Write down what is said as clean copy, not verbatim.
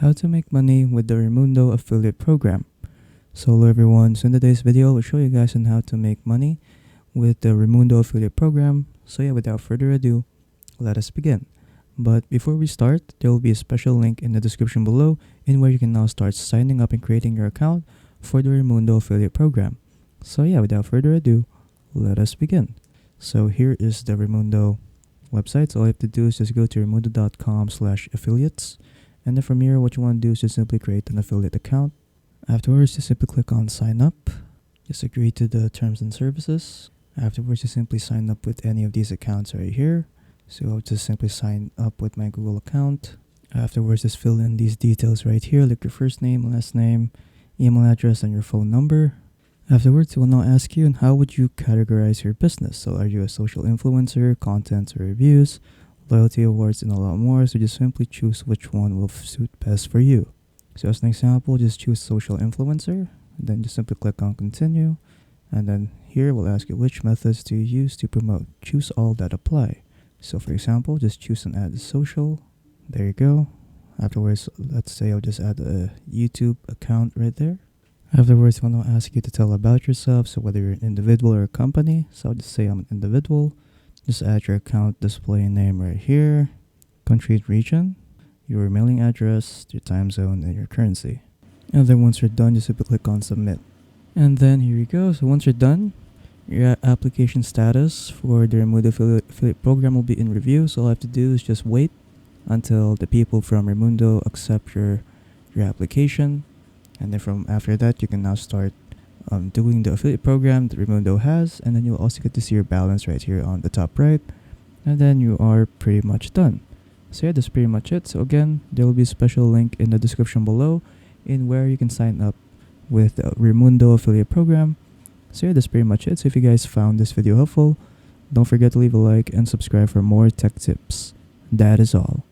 How to make money with the Remundo affiliate program. So hello everyone, so in today's video I'll show you guys on how to make money with the Remundo affiliate program. So yeah, without further ado, let us begin. But before we start, there will be a special link in the description below in where you can now start signing up and creating your account for the Remundo affiliate program. So yeah, without further ado, let us begin. So here is the Remundo website. So all you have to do is just go to remundo.com/affiliates. And then from here, what you want to do is just simply create an affiliate account. Afterwards, just simply click on sign up. Just agree to the terms and services. Afterwards, just simply sign up with any of these accounts right here. So I'll just simply sign up with my Google account. Afterwards, just fill in these details right here, like your first name, last name, email address, and your phone number. Afterwards, it will now ask you, and how would you categorize your business? So are you a social influencer, content or reviews, loyalty awards, and a lot more? So just simply choose which one will suit best for you. So as an example, just choose social influencer, and then just simply click on continue. And then here we'll ask you which methods do you use to promote. Choose all that apply. So for example, just choose an add social. There you go. Afterwards, let's say I'll just add a YouTube account right there. Afterwards, we'll now ask you to tell about yourself. So whether you're an individual or a company. So I'll just say I'm an individual. Just add your account display name right here. Country and region. Your mailing address, your time zone, and your currency. And then once you're done, just simply click on submit. And then here you go. So once you're done, your application status for the Remundo affiliate program will be in review. So all I have to do is just wait until the people from Remundo accept your application. And then from after that, you can now start doing the affiliate program that Remundo has. And then you'll also get to see your balance right here on the top right. And then you are pretty much done. So yeah, that's pretty much it. So again, there will be a special link in the description below in where you can sign up with the Remundo affiliate program. So yeah, that's pretty much it. So if you guys found this video helpful, don't forget to leave a like and subscribe for more tech tips. That is all.